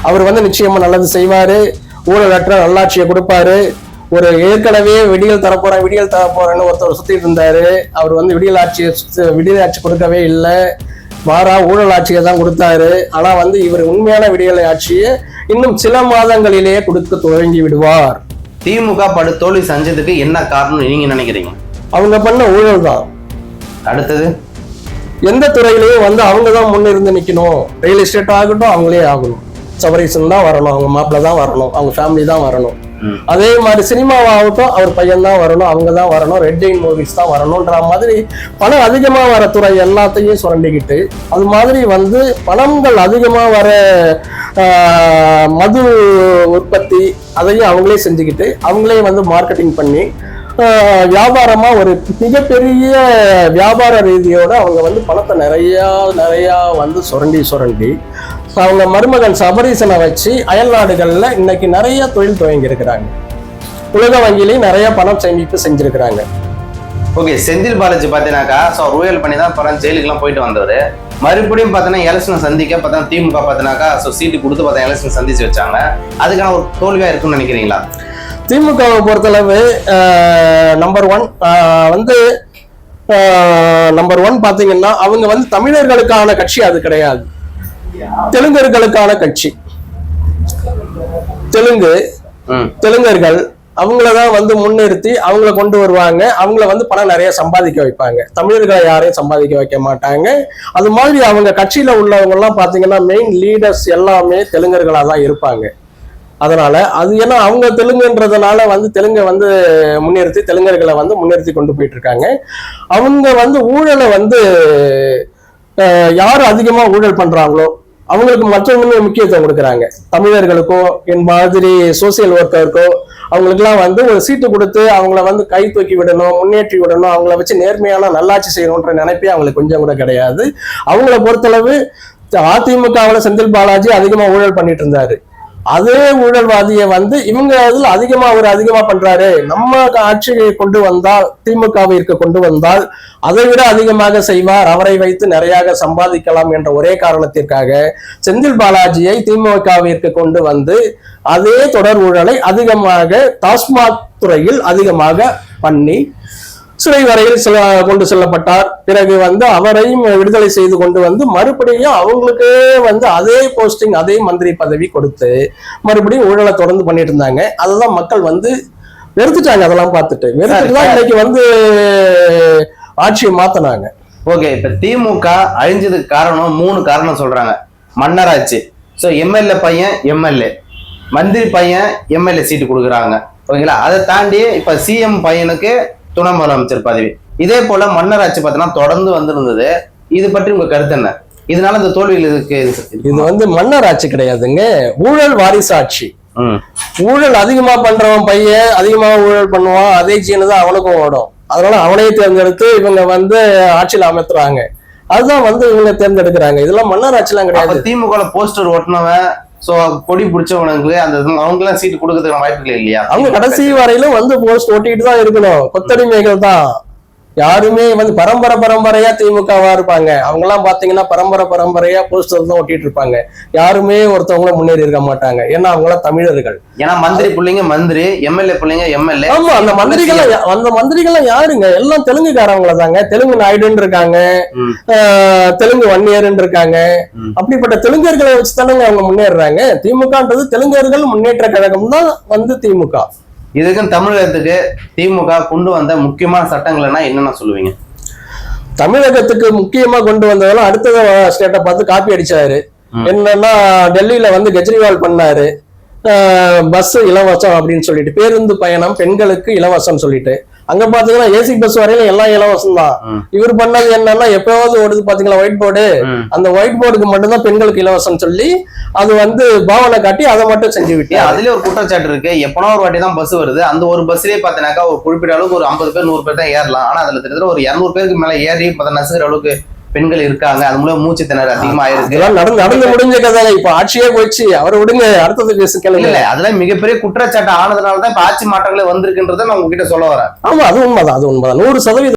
அவர் வந்து நிச்சயமா நல்லது செய்வாரு, ஊழலற்ற நல்லாட்சியை கொடுப்பாரு. ஒரு ஏற்கனவே விடியல் தரப்போறேன்னு ஒருத்தர் சுத்திட்டு இருந்தாரு. அவர் வந்து விடியல் ஆட்சி கொடுக்கவே இல்லை, மாறா ஊழல் ஆட்சியை தான் கொடுத்தாரு. ஆனா வந்து இவர் உண்மையான விடியலை ஆட்சியை இன்னும் சில மாதங்களிலேயே கொடுக்க துவங்கி விடுவார். திமுக படு தோல்வி செஞ்சதுக்கு என்ன காரணம் நீங்க நினைக்கிறீங்க? அவங்க பண்ண ஊழல் தான். அடுத்தது எந்த துறையிலையும் வந்து அவங்க தான் முன்னிருந்து நிக்கணும். ரியல் எஸ்டேட் ஆகட்டும், அவங்களே ஆகணும். சபரீசன் தான் வரணும், அவங்க மாப்பிள்ள தான் வரணும், அவங்க ஃபேமிலி தான் வரணும். அதே மாதிரி சினிமாவாகட்டும், அவர் பையன் தான் வரணும், அவங்க தான் வரணும், ரெட் ஜெயின் மூவிஸ் தான் வரணும்ன்ற மாதிரி பணம் அதிகமா வர துறை எல்லாத்தையும் சுரண்டிக்கிட்டு, அது மாதிரி வந்து பணங்கள் அதிகமா வர மது உற்பத்தி அதையும் அவங்களே செஞ்சுக்கிட்டு, அவங்களே வந்து மார்க்கெட்டிங் பண்ணி வியாபாரமா ஒரு மிகப்பெரிய வியாபார ரீதியோட அவங்க வந்து பணத்தை நிறைய வந்து சுரண்டி அவங்க மருமகன் சபரீசனை வச்சு அயல் நாடுகள்ல இன்னைக்கு நிறைய தொழில் துவங்கி இருக்கிறாங்க. உலக வங்கியிலையும் நிறைய பணம் சேமிப்பு செஞ்சிருக்கிறாங்க. ஓகே, செந்தில் பாலாஜி பாத்தீங்கன்னாக்கா ஊழல் பண்ணி தான் படம் ஜெயிலுக்குலாம் போயிட்டு வந்தவர். மறுபடியும் பார்த்தீங்கன்னா எலெக்ஷனை சந்திக்க பார்த்தா திமுக பார்த்தீங்கன்னாக்கா சீட்டு கொடுத்து பார்த்தா எலெக்ஷன் சந்திச்சு வச்சாங்க. அதுக்கான ஒரு தோல்வியா இருக்குன்னு நினைக்கிறீங்களா? திமுகவை பொறுத்தளவு நம்பர் ஒன் பாத்தீங்கன்னா அவங்க வந்து தமிழர்களுக்கான கட்சி அது கிடையாது, தெலுங்கர்களுக்கான கட்சி. தெலுங்கர்கள் அவங்களதான் வந்து முன்னிறுத்தி அவங்கள கொண்டு வருவாங்க. அவங்கள வந்து பணம் நிறைய சம்பாதிக்க வைப்பாங்க. தமிழர்களை யாரையும் சம்பாதிக்க வைக்க மாட்டாங்க. அது மாதிரி அவங்க கட்சியில உள்ளவங்க எல்லாம் பாத்தீங்கன்னா மெயின் லீடர்ஸ் எல்லாமே தெலுங்கர்களா தான் இருப்பாங்க. அதனால அது ஏன்னா அவங்க தெலுங்குன்றதுனால வந்து தெலுங்கை வந்து முன்னிறுத்தி தெலுங்கர்களை வந்து முன்னிறுத்தி கொண்டு போயிட்டு இருக்காங்க. அவங்க வந்து ஊழலை வந்து யார் அதிகமா ஊழல் பண்றாங்களோ அவங்களுக்கு மற்றவங்களும் முக்கியத்துவம் கொடுக்குறாங்க. தமிழர்களுக்கோ என் மாதிரி சோசியல் ஒர்க்கருக்கோ அவங்களுக்குலாம் வந்து ஒரு சீட்டு கொடுத்து அவங்கள வந்து கை தூக்கி விடணும், முன்னேற்றி விடணும், அவங்கள வச்சு நேர்மையான நல்லாட்சி செய்யணுன்ற நினைப்பே அவங்களுக்கு கொஞ்சம் கூட கிடையாது. அவங்கள பொறுத்தளவு அதிமுகவில் செந்தில் பாலாஜி அதிகமா ஊழல் பண்ணிட்டு இருந்தாரு. அதே ஊழல்வாதியை வந்து இவங்க இதுல அதிகமா பண்றாரு, நம்ம ஆட்சியை கொண்டு வந்தால் திமுகவிற்கு கொண்டு வந்தால் அதை விட அதிகமாக செய்வார், அவரை வைத்து நிறைய சம்பாதிக்கலாம் என்ற ஒரே காரணத்திற்காக செந்தில் பாலாஜியை திமுகவிற்கு கொண்டு வந்து அதே தொடர் ஊழலை அதிகமாக டாஸ்மாக் துறையில் அதிகமாக பண்ணி சிறை வரையில் கொண்டு செல்லப்பட்டார். பிறகு வந்து அவரையும் விடுதலை செய்து கொண்டு வந்து மறுபடியும் அவங்களுக்கே வந்து அதே போஸ்டிங் அதே மந்திரி பதவி கொடுத்து மறுபடியும் ஊழலை தொடர்ந்து பண்ணிட்டு இருந்தாங்க. அதெல்லாம் மக்கள் வந்து வெறுத்துட்டாங்க. அதெல்லாம் பார்த்துட்டு வெறுத்துட்டுதான் இன்னைக்கு வந்து ஆட்சியை மாத்தினாங்க. ஓகே, இப்ப திமுக அழிஞ்சதுக்கு காரணம் 3 காரணம் சொல்றாங்க. மன்னராட்சி, எம்எல்ஏ பையன் எம்எல்ஏ, மந்திரி பையன் எம்எல்ஏ சீட்டு கொடுக்குறாங்க. ஓகேங்களா? அதை தாண்டி இப்ப சிஎம் பையனுக்கு துணை முதலமைச்சர் பதவி. இதே போல மன்னராட்சி பார்த்தீங்கன்னா தொடர்ந்து வந்திருந்தது. இது பற்றி உங்க கருத்து என்ன? இதனால இந்த தோல்வியில் இருக்கு. இது வந்து மன்னராட்சி கிடையாதுங்க, ஊழல் வாரிசாட்சி. ஊழல் அதிகமா பண்றவன் பையன் அதிகமா ஊழல் பண்ணுவான், அதே ஜீனு தான் அவனுக்கும் ஓடும். அதனால அவனையே தேர்ந்தெடுத்து இவங்க வந்து ஆட்சியில் அமைத்துறாங்க. அதுதான் வந்து இவங்க தேர்ந்தெடுக்கிறாங்க. இதெல்லாம் மன்னராட்சி எல்லாம் கிடையாது. திமுக போஸ்டர் ஒட்டினவன் கொடி பிடிச்சவனுக்கு அந்த அவங்க எல்லாம் சீட்டு கொடுக்கறதுக்கு வாய்ப்புகள் இல்லையா? அவங்க கடைசி வரையிலும் வந்து போஸ்ட் ஒட்டிட்டு தான் இருக்கணும். கொத்தடிமைகள் தான். யாருமே வந்து பரம்பரையா திமுகவா இருப்பாங்க. அவங்க எல்லாம் பாத்தீங்கன்னா பரம்பரையா போஸ்டர் தான் ஒட்டிட்டு இருப்பாங்க. யாருமே ஒருத்தவங்களும் முன்னேறி இருக்க மாட்டாங்க. ஏன்னா அவங்க எல்லாம் தமிழர்கள். ஏன்னா மந்திரி பிள்ளைங்க மந்திரி, எம்எல்ஏ பிள்ளைங்க எம்எல்ஏ. ஆமா, அந்த மந்திரிகள் யாருங்க? எல்லாம் தெலுங்குக்காரவங்கள தாங்க. தெலுங்கு நாயுடுன்னு இருக்காங்க, தெலுங்கு வன்னியர்ன்னு இருக்காங்க. அப்படிப்பட்ட தெலுங்கர்களை வச்சு தானங்க அவங்க முன்னேறாங்க. திமுகன்றது தெலுங்கர்கள் முன்னேற்ற கழகம் தான் வந்து திமுக. இதுக்கு தமிழகத்துக்கு திமுக கொண்டு வந்த முக்கியமான சட்டங்கள்னா என்னென்ன சொல்லுவீங்க? தமிழகத்துக்கு முக்கியமா கொண்டு வந்ததெல்லாம் அடுத்த ஸ்டேட்டை பார்த்து காப்பி அடிச்சாரு. என்னன்னா டெல்லியில வந்து கெஜ்ரிவால் பண்ணாரு, பஸ் இலவசம் அப்படின்னு சொல்லிட்டு, பேருந்து பயணம் பெண்களுக்கு இலவசம் சொல்லிட்டு. அங்க பாத்தீங்கன்னா ஏசி பஸ் வரையில எல்லாம் இலவசம் தான். இவர் பண்ணது என்னன்னா எப்பயாவது ஓடுது பாத்தீங்களா ஒயிட் போர்டு, அந்த ஒயிட் போர்டுக்கு மட்டும்தான் பெண்களுக்கு இலவசம் சொல்லி அது வந்து பாவனை காட்டி அதை மட்டும் செஞ்சு விட்டு. அதுலயே ஒரு குற்றச்சாட்டு இருக்கு. எப்பனா ஒரு வாட்டி தான் பஸ் வருது, அந்த ஒரு பஸ்லயே பாத்தீங்கன்னாக்கா ஒரு குறிப்பிட்ட அளவுக்கு ஒரு 50 பேர் 100 பேர் தான் ஏறலாம். ஆனா அதுல கிட்டத்தட்ட ஒரு 200 பேருக்கு மேல ஏறி நசுக்கிற அளவுக்கு பெண்கள் இருக்காங்க. அது மூலம் மூச்சு திணறு அதிகமா இருக்கு. நடந்து முடிஞ்ச கதை. இப்ப ஆட்சியே போயிடுச்சு, அவரை விடுங்க, அடுத்தது பேச கேளுங்க. இல்ல, அதெல்லாம் மிகப்பெரிய குற்றச்சாட்டு ஆனதுனாலதான் இப்ப ஆட்சி மாற்றங்களே வந்திருக்குன்றத நான் உங்ககிட்ட சொல்ல வரேன். ஆமா, அது உண்மைதான், 100%